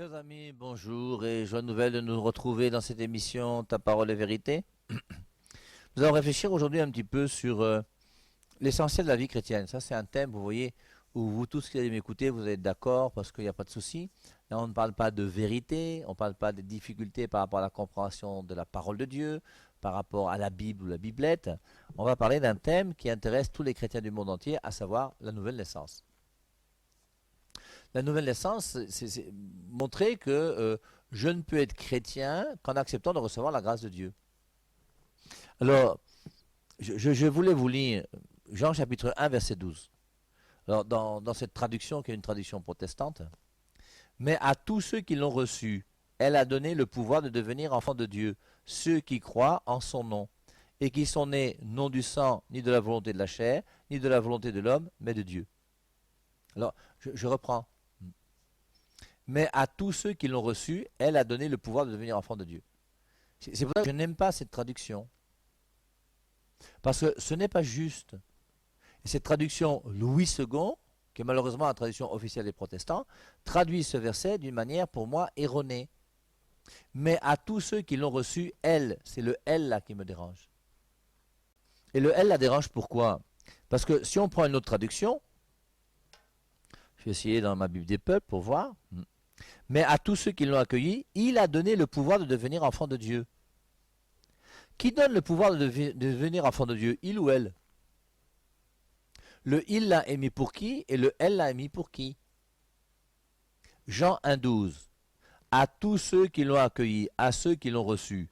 Chers amis, bonjour et joie nouvelle de nous retrouver dans cette émission Ta parole est vérité. Nous allons réfléchir aujourd'hui un petit peu sur l'essentiel de la vie chrétienne. Ça, c'est un thème, vous voyez, où vous tous qui allez m'écouter, vous êtes d'accord parce qu'il n'y a pas de souci. Là, on ne parle pas de vérité, on ne parle pas des difficultés par rapport à la compréhension de la parole de Dieu, par rapport à la Bible ou la Biblette. On va parler d'un thème qui intéresse tous les chrétiens du monde entier, à savoir la nouvelle naissance. La nouvelle naissance, c'est montrer que je ne peux être chrétien qu'en acceptant de recevoir la grâce de Dieu. Alors, je voulais vous lire Jean chapitre 1, verset 12. Alors, dans cette traduction, qui est une traduction protestante, mais à tous ceux qui l'ont reçu, elle a donné le pouvoir de devenir enfants de Dieu, ceux qui croient en son nom, et qui sont nés non du sang, ni de la volonté de la chair, ni de la volonté de l'homme, mais de Dieu. Alors, je reprends. Mais à tous ceux qui l'ont reçu, elle a donné le pouvoir de devenir enfant de Dieu. C'est pour ça que je n'aime pas cette traduction. Parce que ce n'est pas juste. Et cette traduction Louis II, qui est malheureusement la traduction officielle des protestants, traduit ce verset d'une manière pour moi erronée. Mais à tous ceux qui l'ont reçu, elle, c'est le elle là qui me dérange. Et le elle la dérange pourquoi? Parce que si on prend une autre traduction, je vais essayer dans ma Bible des peuples pour voir. Mais à tous ceux qui l'ont accueilli, il a donné le pouvoir de devenir enfant de Dieu. Qui donne le pouvoir de devenir enfant de Dieu? Il ou elle? Le il l'a émis pour qui et le elle l'a émis pour qui? Jean 1,12. À tous ceux qui l'ont accueilli, à ceux qui l'ont reçu,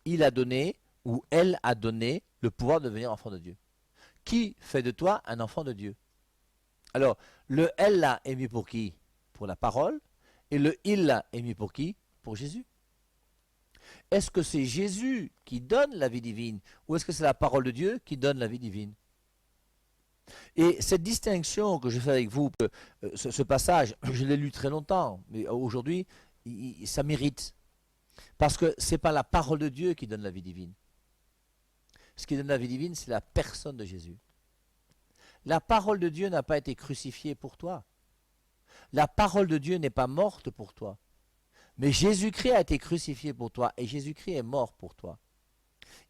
il a donné ou elle a donné le pouvoir de devenir enfant de Dieu. Qui fait de toi un enfant de Dieu? Alors, le elle l'a émis pour qui? Pour la parole. Et le il l'a émis pour qui? Pour Jésus. Est-ce que c'est Jésus qui donne la vie divine ou est-ce que c'est la parole de Dieu qui donne la vie divine? Et cette distinction que je fais avec vous, ce passage, je l'ai lu très longtemps, mais aujourd'hui, ça m'irrite. Parce que ce n'est pas la parole de Dieu qui donne la vie divine. Ce qui donne la vie divine, c'est la personne de Jésus. La parole de Dieu n'a pas été crucifiée pour toi. La parole de Dieu n'est pas morte pour toi. Mais Jésus-Christ a été crucifié pour toi et Jésus-Christ est mort pour toi.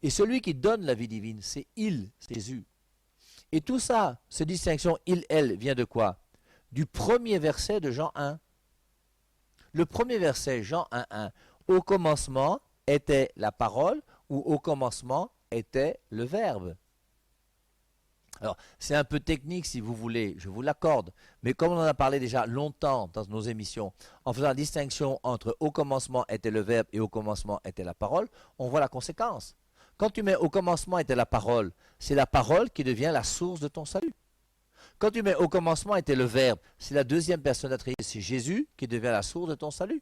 Et celui qui donne la vie divine, c'est il, c'est Jésus. Et tout ça, cette distinction il, elle, vient de quoi? Du premier verset de Jean 1. Le premier verset, Jean 1,1. Au commencement était la parole ou au commencement était le verbe. Alors, c'est un peu technique si vous voulez, je vous l'accorde, mais comme on en a parlé déjà longtemps dans nos émissions, en faisant la distinction entre au commencement était le verbe et au commencement était la parole, on voit la conséquence. Quand tu mets au commencement était la parole, c'est la parole qui devient la source de ton salut. Quand tu mets au commencement était le verbe, c'est la deuxième personne de la Trinité, c'est Jésus qui devient la source de ton salut.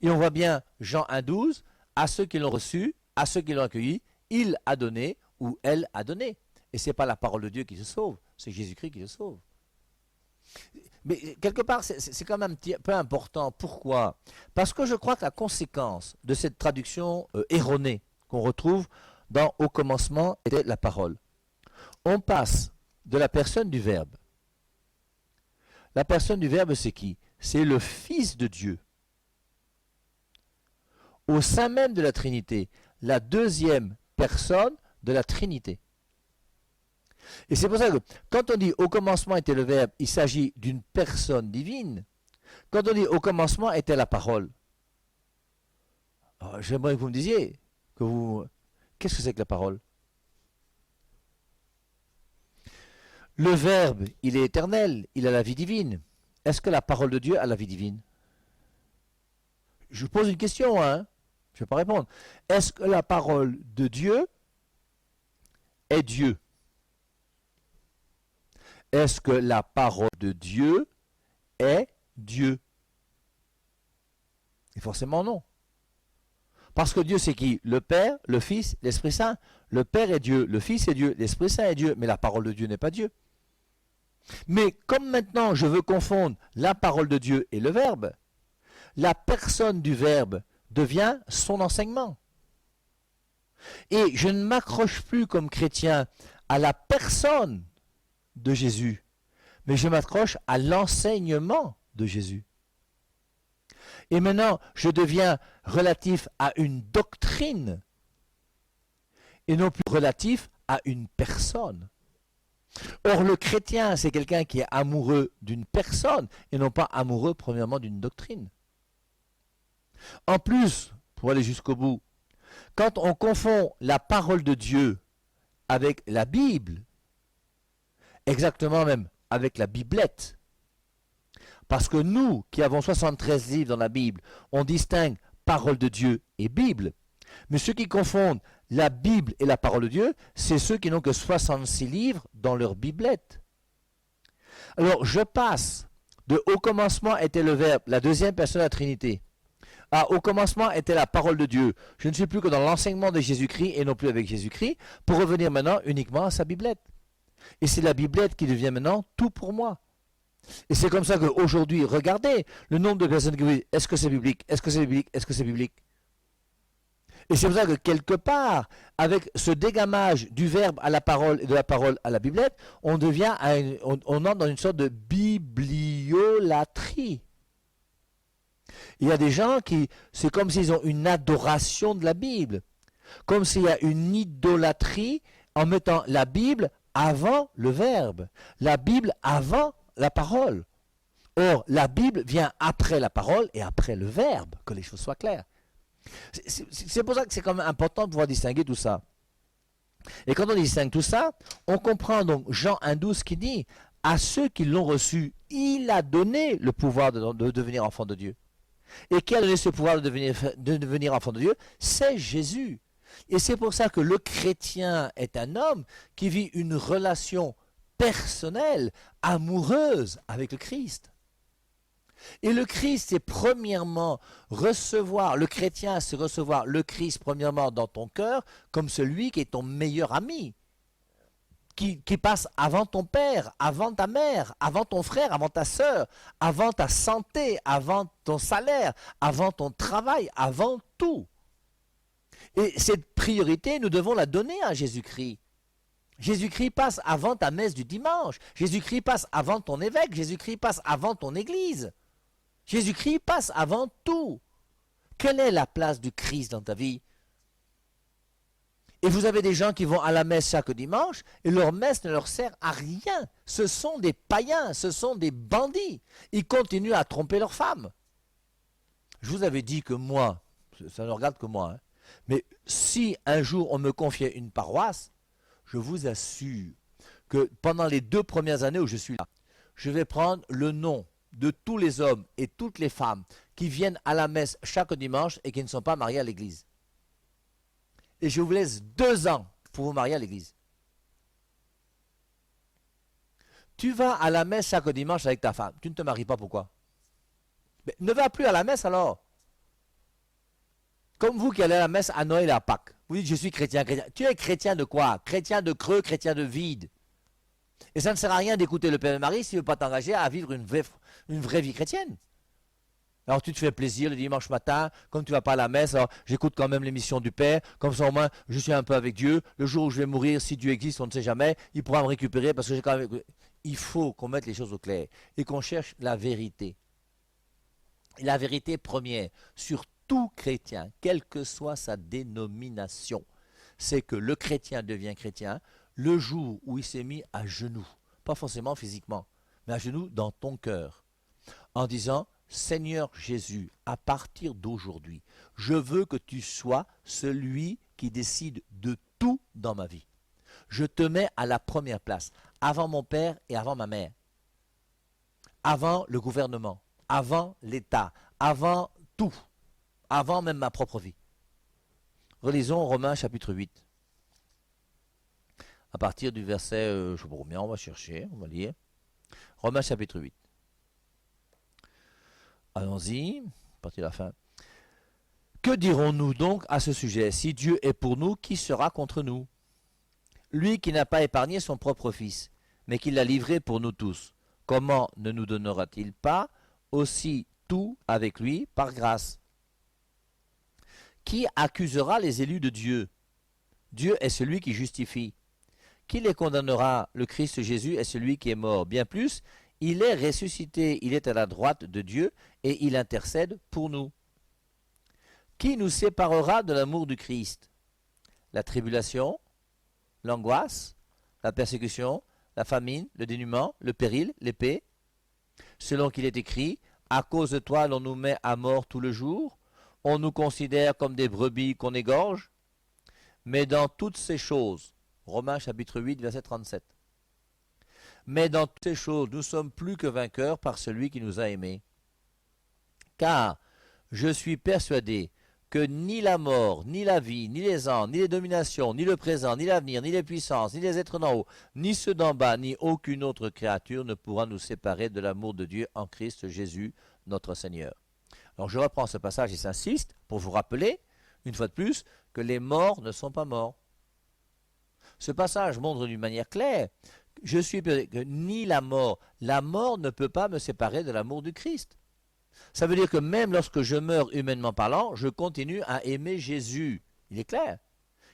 Et on voit bien Jean 1,12, à ceux qui l'ont reçu, à ceux qui l'ont accueilli, il a donné ou elle a donné. Et ce n'est pas la parole de Dieu qui se sauve, c'est Jésus-Christ qui se sauve. Mais quelque part, c'est quand même un petit peu important. Pourquoi? Parce que je crois que la conséquence de cette traduction erronée qu'on retrouve dans Au commencement était la parole. On passe de la personne du Verbe. La personne du Verbe, c'est qui? C'est le Fils de Dieu. Au sein même de la Trinité, la deuxième personne de la Trinité. Et c'est pour ça que quand on dit au commencement était le verbe, il s'agit d'une personne divine. Quand on dit au commencement était la parole, j'aimerais que vous me disiez, qu'est-ce que c'est que la parole? Le verbe, il est éternel, il a la vie divine. Est-ce que la parole de Dieu a la vie divine? Je vous pose une question, hein? Je ne vais pas répondre. Est-ce que la parole de Dieu est Dieu? Est-ce que la parole de Dieu est Dieu? Et forcément non. Parce que Dieu c'est qui? Le Père, le Fils, l'Esprit Saint. Le Père est Dieu, le Fils est Dieu, l'Esprit Saint est Dieu, mais la parole de Dieu n'est pas Dieu. Mais comme maintenant je veux confondre la parole de Dieu et le Verbe, la personne du Verbe devient son enseignement. Et je ne m'accroche plus comme chrétien à la personne de Jésus, mais je m'accroche à l'enseignement de Jésus. Et maintenant, je deviens relatif à une doctrine et non plus relatif à une personne. Or, le chrétien, c'est quelqu'un qui est amoureux d'une personne et non pas amoureux, premièrement, d'une doctrine. En plus, pour aller jusqu'au bout, quand on confond la parole de Dieu avec la Bible, exactement même avec la Biblette, parce que nous, qui avons 73 livres dans la Bible, on distingue parole de Dieu et Bible, mais ceux qui confondent la Bible et la parole de Dieu, c'est ceux qui n'ont que 66 livres dans leur Biblette. Alors, je passe de au commencement était le Verbe, la deuxième personne de la Trinité, à au commencement était la parole de Dieu. Je ne suis plus que dans l'enseignement de Jésus-Christ et non plus avec Jésus-Christ, pour revenir maintenant uniquement à sa Biblette. Et c'est la Biblette qui devient maintenant tout pour moi. Et c'est comme ça qu'aujourd'hui, regardez le nombre de personnes qui vous disent, est-ce que c'est biblique? Est-ce que c'est biblique? Est-ce que c'est biblique? Et c'est pour ça que quelque part, avec ce dégamage du verbe à la parole et de la parole à la biblette, on entre dans une sorte de bibliolatrie. Il y a des gens qui, c'est comme s'ils ont une adoration de la Bible, comme s'il y a une idolâtrie en mettant la Bible avant le verbe, la Bible avant la parole. Or, la Bible vient après la parole et après le verbe, que les choses soient claires. C'est pour ça que c'est quand même important de pouvoir distinguer tout ça. Et quand on distingue tout ça, on comprend donc Jean 1,12 qui dit « À ceux qui l'ont reçu, il a donné le pouvoir de devenir enfant de Dieu. » Et qui a donné ce pouvoir de devenir enfant de Dieu? C'est Jésus. Et c'est pour ça que le chrétien est un homme qui vit une relation personnelle, amoureuse avec le Christ. Et le Christ, c'est premièrement recevoir, le chrétien, c'est recevoir le Christ premièrement dans ton cœur comme celui qui est ton meilleur ami, qui passe avant ton père, avant ta mère, avant ton frère, avant ta sœur, avant ta santé, avant ton salaire, avant ton travail, avant tout. Et cette priorité, nous devons la donner à Jésus-Christ. Jésus-Christ passe avant ta messe du dimanche, Jésus-Christ passe avant ton évêque, Jésus-Christ passe avant ton église. Jésus-Christ passe avant tout. Quelle est la place du Christ dans ta vie? Et vous avez des gens qui vont à la messe chaque dimanche et leur messe ne leur sert à rien. Ce sont des païens, ce sont des bandits. Ils continuent à tromper leurs femmes. Je vous avais dit que moi, ça ne regarde que moi, hein, mais si un jour on me confiait une paroisse, je vous assure que pendant les 2 premières années où je suis là, je vais prendre le nom de tous les hommes et toutes les femmes qui viennent à la messe chaque dimanche et qui ne sont pas mariés à l'église. Et je vous laisse 2 ans pour vous marier à l'église. Tu vas à la messe chaque dimanche avec ta femme. Tu ne te maries pas, pourquoi? Mais ne va plus à la messe alors. Comme vous qui allez à la messe à Noël et à Pâques. Vous dites, je suis chrétien, chrétien. Tu es chrétien de quoi? Chrétien de creux, chrétien de vide. Et ça ne sert à rien d'écouter le Père et Marie si tu ne veux pas t'engager à vivre une vraie vie chrétienne. Alors tu te fais plaisir le dimanche matin, comme tu ne vas pas à la messe, alors j'écoute quand même l'émission du Père, comme ça au moins je suis un peu avec Dieu. Le jour où je vais mourir, si Dieu existe, on ne sait jamais, il pourra me récupérer parce que j'ai quand même... Il faut qu'on mette les choses au clair et qu'on cherche la vérité. Et la vérité première sur tout chrétien, quelle que soit sa dénomination, c'est que le chrétien devient chrétien le jour où il s'est mis à genoux, pas forcément physiquement, mais à genoux dans ton cœur, en disant « Seigneur Jésus, à partir d'aujourd'hui, je veux que tu sois celui qui décide de tout dans ma vie. Je te mets à la première place, avant mon père et avant ma mère, avant le gouvernement, avant l'État, avant tout, avant même ma propre vie. » Relisons Romains chapitre 8. À partir du verset, je ne sais pas combien, on va chercher, on va lire. Romains chapitre 8. Allons-y, à partir de la fin. Que dirons-nous donc à ce sujet? Si Dieu est pour nous, qui sera contre nous? Lui qui n'a pas épargné son propre Fils, mais qui l'a livré pour nous tous, comment ne nous donnera-t-il pas aussi tout avec lui par grâce? Qui accusera les élus de Dieu? Dieu est celui qui justifie. Qui les condamnera? Le Christ Jésus est celui qui est mort. Bien plus, Il est ressuscité, il est à la droite de Dieu et il intercède pour nous. Qui nous séparera de l'amour du Christ? La tribulation, l'angoisse, la persécution, la famine, le dénuement, le péril, l'épée. Selon qu'il est écrit, à cause de toi l'on nous met à mort tout le jour, on nous considère comme des brebis qu'on égorge. Mais dans toutes ces choses, Romains chapitre 8, verset 37, mais dans toutes ces choses, nous sommes plus que vainqueurs par celui qui nous a aimés. Car je suis persuadé que ni la mort, ni la vie, ni les anges, ni les dominations, ni le présent, ni l'avenir, ni les puissances, ni les êtres d'en haut, ni ceux d'en bas, ni aucune autre créature ne pourra nous séparer de l'amour de Dieu en Christ Jésus, notre Seigneur. Alors je reprends ce passage et j'insiste pour vous rappeler, une fois de plus, que les morts ne sont pas morts. Ce passage montre d'une manière claire, je suis persuadé que ni la mort ne peut pas me séparer de l'amour du Christ. Ça veut dire que même lorsque je meurs humainement parlant, je continue à aimer Jésus. Il est clair.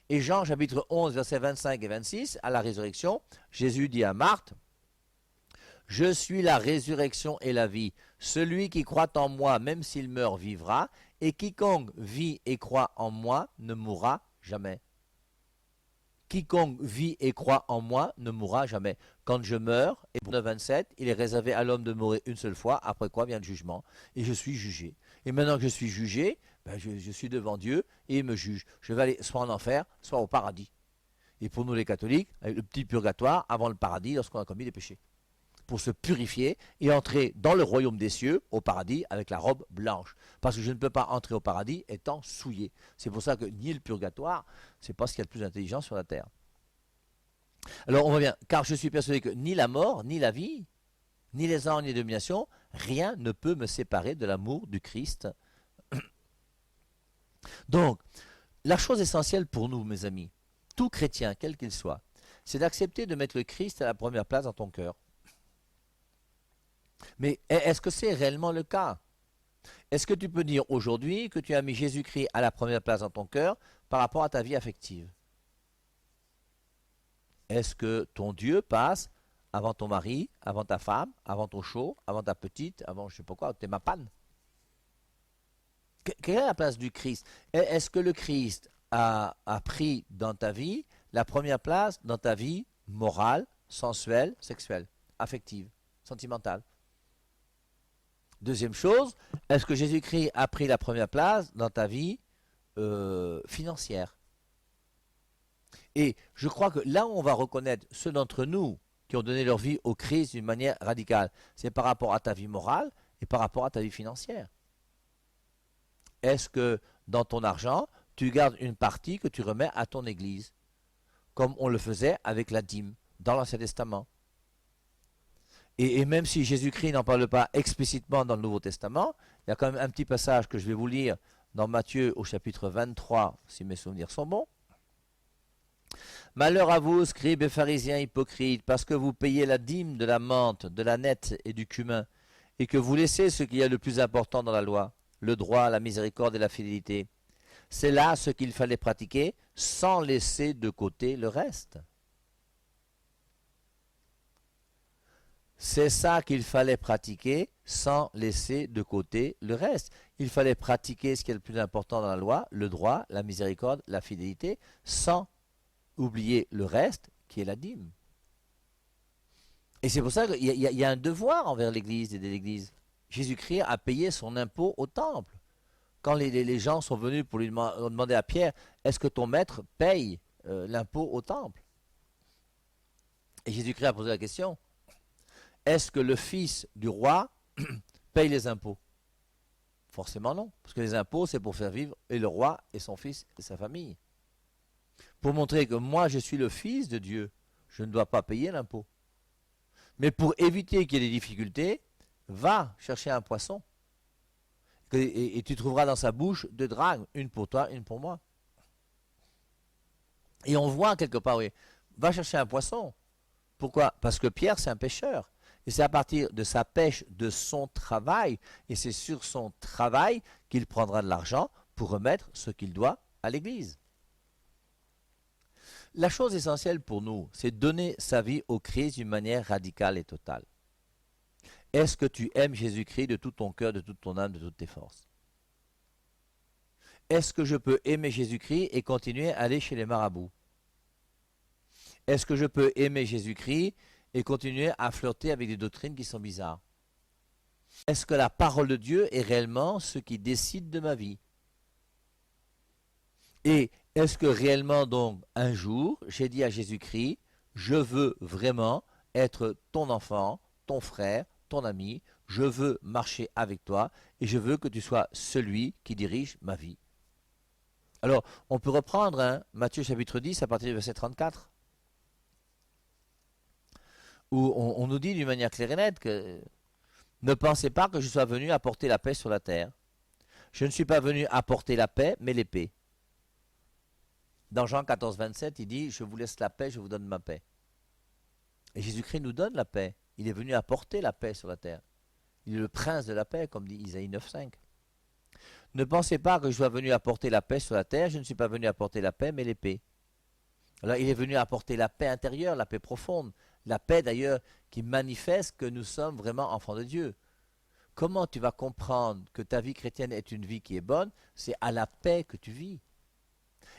Et Jean chapitre 11, versets 25 et 26, à la résurrection, Jésus dit à Marthe, « Je suis la résurrection et la vie. Celui qui croit en moi, même s'il meurt, vivra, et quiconque vit et croit en moi ne mourra jamais. » Quiconque vit et croit en moi ne mourra jamais. Quand je meurs, Hébreux 9, 27, il est réservé à l'homme de mourir une seule fois, après quoi vient le jugement. Et je suis jugé. Et maintenant que je suis jugé, je suis devant Dieu et il me juge. Je vais aller soit en enfer, soit au paradis. Et pour nous les catholiques, avec le petit purgatoire avant le paradis lorsqu'on a commis des péchés. Pour se purifier et entrer dans le royaume des cieux, au paradis, avec la robe blanche. Parce que je ne peux pas entrer au paradis étant souillé. C'est pour ça que nier le purgatoire, c'est pas ce qu'il y a de plus intelligent sur la terre. Alors on voit bien, car je suis persuadé que ni la mort, ni la vie, ni les anges, ni les dominations, rien ne peut me séparer de l'amour du Christ. Donc, la chose essentielle pour nous, mes amis, tout chrétien, quel qu'il soit, c'est d'accepter de mettre le Christ à la première place dans ton cœur. Mais est-ce que c'est réellement le cas? Est-ce que tu peux dire aujourd'hui que tu as mis Jésus-Christ à la première place dans ton cœur par rapport à ta vie affective? Est-ce que ton Dieu passe avant ton mari, avant ta femme, avant ton chaud, avant ta petite, avant je ne sais pas quoi, tes mapanes? Quelle est la place du Christ? Est-ce que le Christ a pris dans ta vie la première place dans ta vie morale, sensuelle, sexuelle, affective, sentimentale? Deuxième chose, est-ce que Jésus-Christ a pris la première place dans ta vie financière? Et je crois que là où on va reconnaître ceux d'entre nous qui ont donné leur vie au Christ d'une manière radicale, c'est par rapport à ta vie morale et par rapport à ta vie financière. Est-ce que dans ton argent, tu gardes une partie que tu remets à ton église, comme on le faisait avec la dîme dans l'Ancien Testament? Et même si Jésus-Christ n'en parle pas explicitement dans le Nouveau Testament, il y a quand même un petit passage que je vais vous lire dans Matthieu au chapitre 23, si mes souvenirs sont bons. Malheur à vous, scribes et pharisiens hypocrites, parce que vous payez la dîme de la menthe, de la nette et du cumin, et que vous laissez ce qu'il y a de plus important dans la loi, le droit, la miséricorde et la fidélité. C'est là ce qu'il fallait pratiquer, sans laisser de côté le reste. C'est ça qu'il fallait pratiquer sans laisser de côté le reste. Il fallait pratiquer ce qui est le plus important dans la loi, le droit, la miséricorde, la fidélité, sans oublier le reste qui est la dîme. Et c'est pour ça qu'il y a un devoir envers l'Église et de l'Église. Jésus-Christ a payé son impôt au temple. Quand les gens sont venus pour lui demander à Pierre, est-ce que ton maître paye l'impôt au temple? Et Jésus-Christ a posé la question. Est-ce que le fils du roi paye les impôts? Forcément non, parce que les impôts c'est pour faire vivre et le roi et son fils et sa famille. Pour montrer que moi je suis le fils de Dieu, je ne dois pas payer l'impôt. Mais pour éviter qu'il y ait des difficultés, va chercher un poisson. Et tu trouveras dans sa bouche deux drachmes, une pour toi, une pour moi. Et on voit quelque part, oui, va chercher un poisson. Pourquoi? Parce que Pierre c'est un pêcheur. Et c'est à partir de sa pêche, de son travail, et c'est sur son travail qu'il prendra de l'argent pour remettre ce qu'il doit à l'Église. La chose essentielle pour nous, c'est de donner sa vie au Christ d'une manière radicale et totale. Est-ce que tu aimes Jésus-Christ de tout ton cœur, de toute ton âme, de toutes tes forces? Est-ce que je peux aimer Jésus-Christ et continuer à aller chez les marabouts? Est-ce que je peux aimer Jésus-Christ et continuer à flirter avec des doctrines qui sont bizarres? Est-ce que la parole de Dieu est réellement ce qui décide de ma vie? Et est-ce que réellement donc un jour j'ai dit à Jésus-Christ, je veux vraiment être ton enfant, ton frère, ton ami, je veux marcher avec toi et je veux que tu sois celui qui dirige ma vie. Alors, on peut reprendre Matthieu chapitre 10 à partir du verset 34, où on nous dit d'une manière claire et nette que ne pensez pas que je sois venu apporter la paix sur la terre. Je ne suis pas venu apporter la paix, mais l'épée. Dans Jean 14, 27, il dit, je vous laisse la paix, je vous donne ma paix. Et Jésus-Christ nous donne la paix. Il est venu apporter la paix sur la terre. Il est le prince de la paix, comme dit Isaïe 9, 5. Ne pensez pas que je sois venu apporter la paix sur la terre. Je ne suis pas venu apporter la paix, mais l'épée. Alors, il est venu apporter la paix intérieure, la paix profonde. La paix, d'ailleurs, qui manifeste que nous sommes vraiment enfants de Dieu. Comment tu vas comprendre que ta vie chrétienne est une vie qui est bonne? C'est à la paix que tu vis.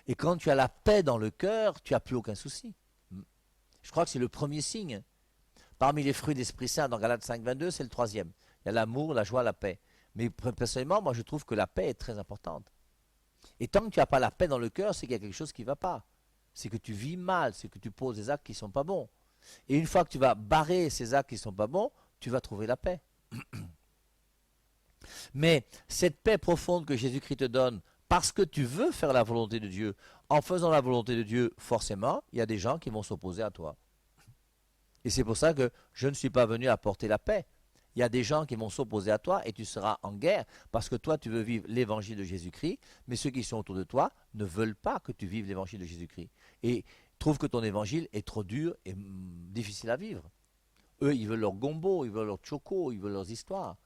Et quand tu as la paix dans le cœur, tu n'as plus aucun souci. Je crois que c'est le premier signe. Parmi les fruits d'Esprit Saint, dans Galates 5, 22, c'est le troisième. Il y a l'amour, la joie, la paix. Mais personnellement, moi je trouve que la paix est très importante. Et tant que tu n'as pas la paix dans le cœur, c'est qu'il y a quelque chose qui ne va pas. C'est que tu vis mal, c'est que tu poses des actes qui ne sont pas bons. Et une fois que tu vas barrer ces actes qui ne sont pas bons, tu vas trouver la paix. Mais cette paix profonde que Jésus-Christ te donne, parce que tu veux faire la volonté de Dieu, en faisant la volonté de Dieu, forcément, il y a des gens qui vont s'opposer à toi. Et c'est pour ça que je ne suis pas venu apporter la paix. Il y a des gens qui vont s'opposer à toi et tu seras en guerre parce que toi, tu veux vivre l'évangile de Jésus-Christ, mais ceux qui sont autour de toi ne veulent pas que tu vives l'évangile de Jésus-Christ. Et trouvent que ton évangile est trop dur et difficile à vivre. Eux, ils veulent leur gombo, ils veulent leur choco, ils veulent leurs histoires.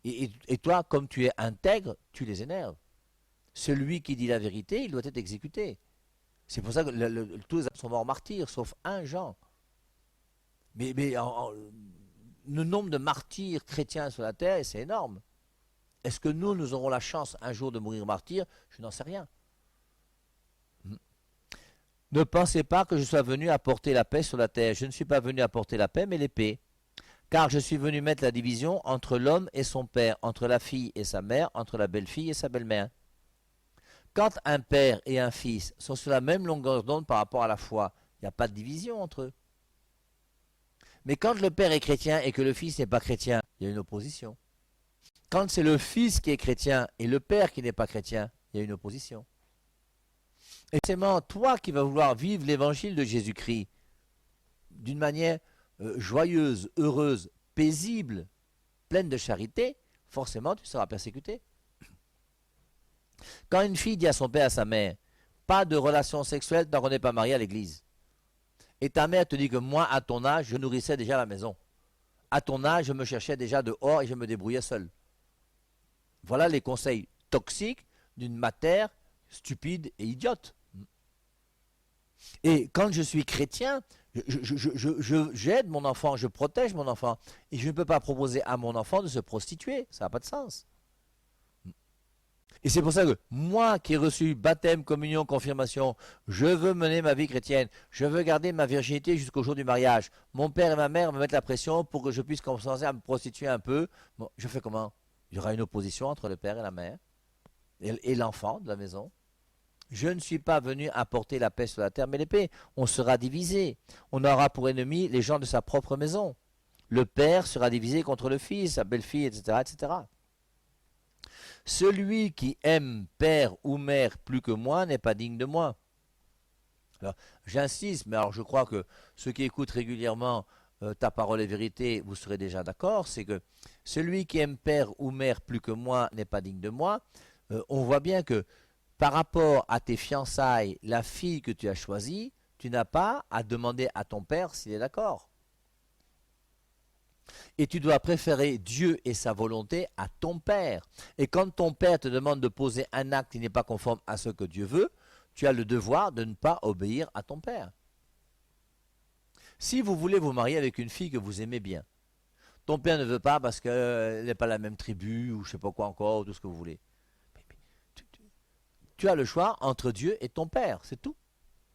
Et toi, comme tu es intègre, tu les énerves. Celui qui dit la vérité, il doit être exécuté. C'est pour ça que tous les hommes sont morts martyrs, sauf un Jean. Mais le nombre de martyrs chrétiens sur la terre, c'est énorme. Est-ce que nous aurons la chance un jour de mourir martyrs? Je n'en sais rien. Ne pensez pas que je sois venu apporter la paix sur la terre. Je ne suis pas venu apporter la paix, mais l'épée. Car je suis venu mettre la division entre l'homme et son père, entre la fille et sa mère, entre la belle-fille et sa belle-mère. Quand un père et un fils sont sur la même longueur d'onde par rapport à la foi, il n'y a pas de division entre eux. Mais quand le père est chrétien et que le fils n'est pas chrétien, il y a une opposition. Quand c'est le fils qui est chrétien et le père qui n'est pas chrétien, il y a une opposition. Et c'est toi qui vas vouloir vivre l'évangile de Jésus-Christ d'une manière joyeuse, heureuse, paisible, pleine de charité, forcément tu seras persécuté. Quand une fille dit à son père et à sa mère, pas de relation sexuelle tant qu'on n'est pas marié à l'église. Et ta mère te dit que moi, à ton âge, je nourrissais déjà la maison. À ton âge, je me cherchais déjà dehors et je me débrouillais seul. Voilà les conseils toxiques d'une matière stupide et idiote. Et quand je suis chrétien, j'aide mon enfant, je protège mon enfant. Et je ne peux pas proposer à mon enfant de se prostituer. Ça n'a pas de sens. Et c'est pour ça que moi qui ai reçu baptême, communion, confirmation, je veux mener ma vie chrétienne. Je veux garder ma virginité jusqu'au jour du mariage. Mon père et ma mère me mettent la pression pour que je puisse commencer à me prostituer un peu. Bon, je fais comment? Il y aura une opposition entre le père et la mère et l'enfant de la maison. Je ne suis pas venu apporter la paix sur la terre, mais l'épée. On sera divisé. On aura pour ennemis les gens de sa propre maison. Le père sera divisé contre le fils, sa belle-fille, etc., etc. Celui qui aime père ou mère plus que moi n'est pas digne de moi. Alors, j'insiste, mais alors je crois que ceux qui écoutent régulièrement ta parole est vérité, vous serez déjà d'accord, c'est que celui qui aime père ou mère plus que moi n'est pas digne de moi. On voit bien que par rapport à tes fiançailles, la fille que tu as choisie, tu n'as pas à demander à ton père s'il est d'accord. Et tu dois préférer Dieu et sa volonté à ton père. Et quand ton père te demande de poser un acte qui n'est pas conforme à ce que Dieu veut, tu as le devoir de ne pas obéir à ton père. Si vous voulez vous marier avec une fille que vous aimez bien, ton père ne veut pas parce qu'elle n'est pas la même tribu ou je sais pas quoi encore, ou tout ce que vous voulez. Tu, tu- tu as le choix entre Dieu et ton père, c'est tout.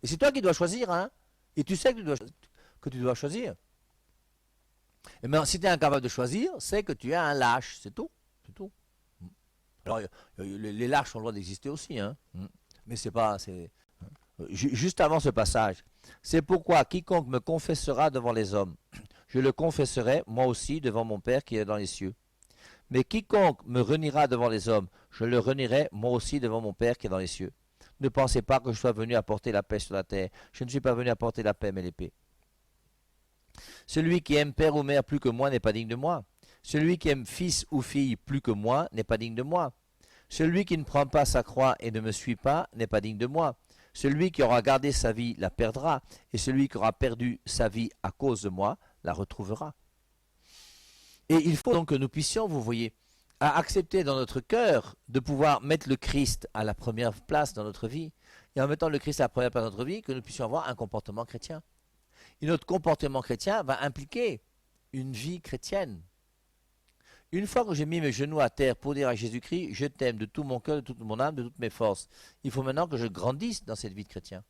Et c'est toi qui dois choisir, hein. Et tu sais que tu dois choisir. Et maintenant, si tu es incapable de choisir, c'est que tu es un lâche, c'est tout. C'est tout. Alors, les lâches ont le droit d'exister aussi, hein. Mais c'est pas. Juste avant ce passage, c'est pourquoi quiconque me confessera devant les hommes, je le confesserai moi aussi devant mon Père qui est dans les cieux. Mais quiconque me reniera devant les hommes, je le renierai moi aussi devant mon Père qui est dans les cieux. Ne pensez pas que je sois venu apporter la paix sur la terre. Je ne suis pas venu apporter la paix, mais l'épée. Celui qui aime père ou mère plus que moi n'est pas digne de moi. Celui qui aime fils ou fille plus que moi n'est pas digne de moi. Celui qui ne prend pas sa croix et ne me suit pas n'est pas digne de moi. Celui qui aura gardé sa vie la perdra, et celui qui aura perdu sa vie à cause de moi la retrouvera. Et il faut donc que nous puissions, vous voyez, à accepter dans notre cœur de pouvoir mettre le Christ à la première place dans notre vie, et en mettant le Christ à la première place dans notre vie, que nous puissions avoir un comportement chrétien. Et notre comportement chrétien va impliquer une vie chrétienne. Une fois que j'ai mis mes genoux à terre pour dire à Jésus-Christ, je t'aime de tout mon cœur, de toute mon âme, de toutes mes forces, il faut maintenant que je grandisse dans cette vie de chrétien.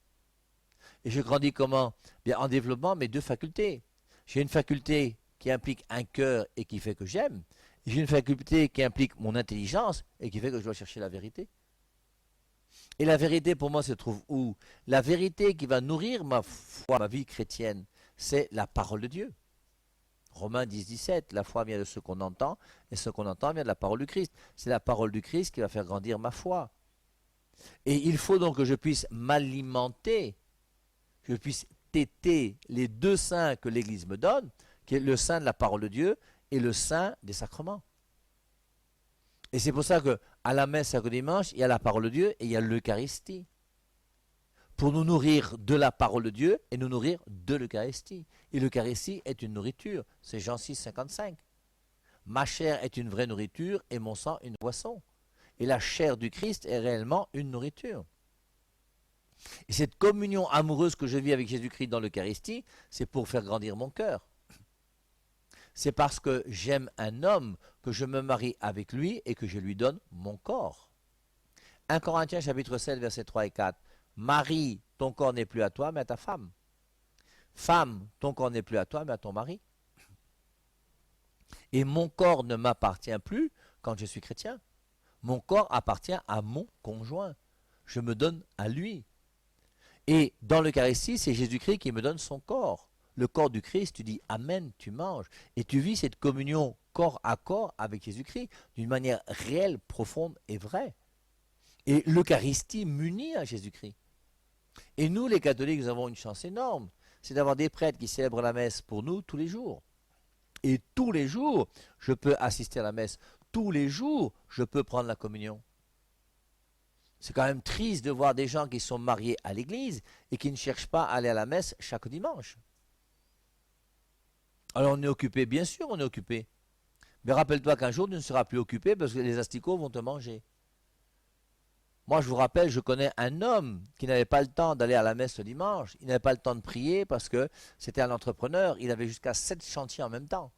Et je grandis comment? Bien, en développant mes deux facultés. J'ai une faculté qui implique un cœur et qui fait que j'aime. J'ai une faculté qui implique mon intelligence et qui fait que je dois chercher la vérité. Et la vérité pour moi se trouve où? La vérité qui va nourrir ma foi, ma vie chrétienne, c'est la parole de Dieu. Romains 10, 17, la foi vient de ce qu'on entend, et ce qu'on entend vient de la parole du Christ. C'est la parole du Christ qui va faire grandir ma foi. Et il faut donc que je puisse m'alimenter, que je puisse téter les deux saints que l'Église me donne, qui est le saint de la parole de Dieu et le saint des sacrements. Et c'est pour ça que à la messe chaque dimanche, il y a la parole de Dieu et il y a l'Eucharistie. Pour nous nourrir de la parole de Dieu et nous nourrir de l'Eucharistie. Et l'Eucharistie est une nourriture. C'est Jean 6, 55. Ma chair est une vraie nourriture et mon sang une boisson. Et la chair du Christ est réellement une nourriture. Et cette communion amoureuse que je vis avec Jésus-Christ dans l'Eucharistie, c'est pour faire grandir mon cœur. C'est parce que j'aime un homme que je me marie avec lui et que je lui donne mon corps. 1 Corinthiens chapitre 7, versets 3 et 4. Marie, ton corps n'est plus à toi, mais à ta femme. Femme, ton corps n'est plus à toi, mais à ton mari. Et mon corps ne m'appartient plus quand je suis chrétien. Mon corps appartient à mon conjoint. Je me donne à lui. Et dans l'Eucharistie, c'est Jésus-Christ qui me donne son corps. Le corps du Christ, tu dis Amen, tu manges. Et tu vis cette communion corps à corps avec Jésus-Christ d'une manière réelle, profonde et vraie. Et l'Eucharistie m'unit à Jésus-Christ. Et nous, les catholiques, nous avons une chance énorme. C'est d'avoir des prêtres qui célèbrent la messe pour nous tous les jours. Et tous les jours, je peux assister à la messe. Tous les jours, je peux prendre la communion. C'est quand même triste de voir des gens qui sont mariés à l'église et qui ne cherchent pas à aller à la messe chaque dimanche. Alors on est occupé, bien sûr on est occupé. Mais rappelle-toi qu'un jour tu ne seras plus occupé parce que les asticots vont te manger. Moi je vous rappelle, je connais un homme qui n'avait pas le temps d'aller à la messe le dimanche. Il n'avait pas le temps de prier parce que c'était un entrepreneur. Il avait jusqu'à 7 chantiers en même temps.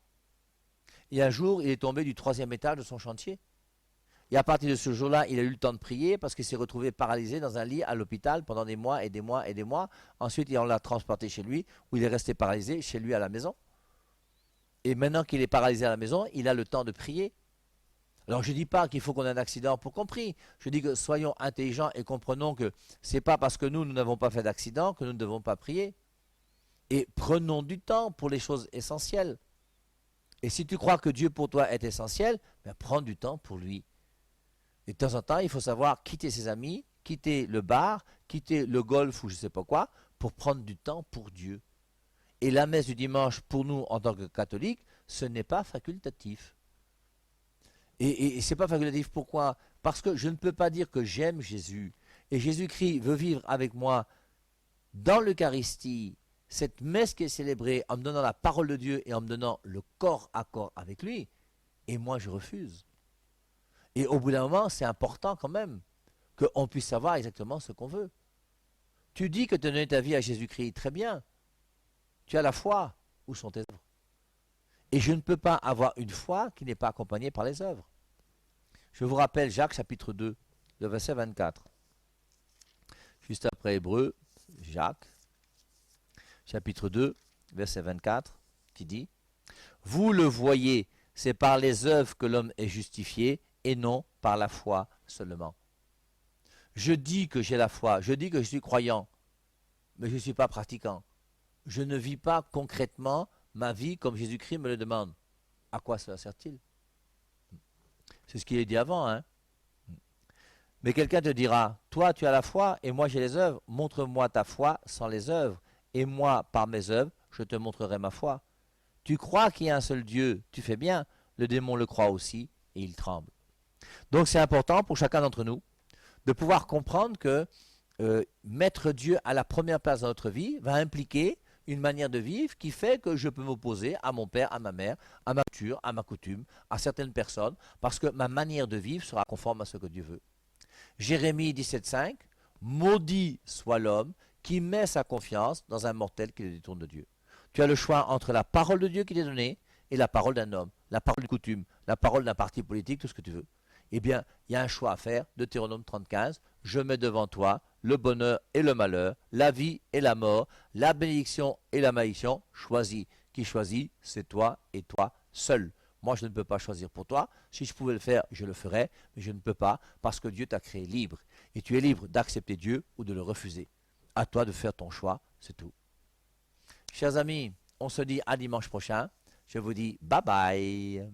Et un jour il est tombé du 3e étage de son chantier. Et à partir de ce jour-là, il a eu le temps de prier parce qu'il s'est retrouvé paralysé dans un lit à l'hôpital pendant des mois et des mois et des mois. Ensuite, on l'a transporté chez lui, où il est resté paralysé chez lui à la maison. Et maintenant qu'il est paralysé à la maison, il a le temps de prier. Alors je ne dis pas qu'il faut qu'on ait un accident pour qu'on prie. Je dis que soyons intelligents et comprenons que ce n'est pas parce que nous n'avons pas fait d'accident que nous ne devons pas prier. Et prenons du temps pour les choses essentielles. Et si tu crois que Dieu pour toi est essentiel, ben prends du temps pour lui. Et de temps en temps, il faut savoir quitter ses amis, quitter le bar, quitter le golf ou je ne sais pas quoi, pour prendre du temps pour Dieu. Et la messe du dimanche, pour nous, en tant que catholiques, ce n'est pas facultatif. Et ce n'est pas facultatif, pourquoi? Parce que je ne peux pas dire que j'aime Jésus. Et Jésus-Christ veut vivre avec moi dans l'Eucharistie, cette messe qui est célébrée en me donnant la parole de Dieu et en me donnant le corps à corps avec lui. Et moi, je refuse. Et au bout d'un moment, c'est important quand même qu'on puisse savoir exactement ce qu'on veut. Tu dis que tu donnes ta vie à Jésus-Christ, très bien. Tu as la foi, où sont tes œuvres? Et je ne peux pas avoir une foi qui n'est pas accompagnée par les œuvres. Je vous rappelle Jacques chapitre 2, le verset 24. Juste après Hébreu, Jacques, chapitre 2, verset 24, qui dit: Vous le voyez, c'est par les œuvres que l'homme est justifié et non par la foi seulement. Je dis que j'ai la foi, je dis que je suis croyant, mais je ne suis pas pratiquant. Je ne vis pas concrètement ma vie comme Jésus-Christ me le demande. À quoi cela sert-il? C'est ce qu'il est dit avant, hein. Mais quelqu'un te dira, toi tu as la foi et moi j'ai les œuvres, montre-moi ta foi sans les œuvres, et moi par mes œuvres je te montrerai ma foi. Tu crois qu'il y a un seul Dieu, tu fais bien, le démon le croit aussi et il tremble. Donc c'est important pour chacun d'entre nous de pouvoir comprendre que mettre Dieu à la première place dans notre vie va impliquer une manière de vivre qui fait que je peux m'opposer à mon père, à ma mère, à ma culture, à ma coutume, à certaines personnes, parce que ma manière de vivre sera conforme à ce que Dieu veut. Jérémie 17,5, maudit soit l'homme qui met sa confiance dans un mortel qui le détourne de Dieu. Tu as le choix entre la parole de Dieu qui t'est donnée et la parole d'un homme, la parole de coutume, la parole d'un parti politique, tout ce que tu veux. Eh bien, il y a un choix à faire, Deutéronome 30,15, je mets devant toi le bonheur et le malheur, la vie et la mort, la bénédiction et la malédiction, choisis. Qui choisit, c'est toi et toi seul. Moi, je ne peux pas choisir pour toi. Si je pouvais le faire, je le ferais, mais je ne peux pas parce que Dieu t'a créé libre. Et tu es libre d'accepter Dieu ou de le refuser. À toi de faire ton choix, c'est tout. Chers amis, on se dit à dimanche prochain. Je vous dis bye bye.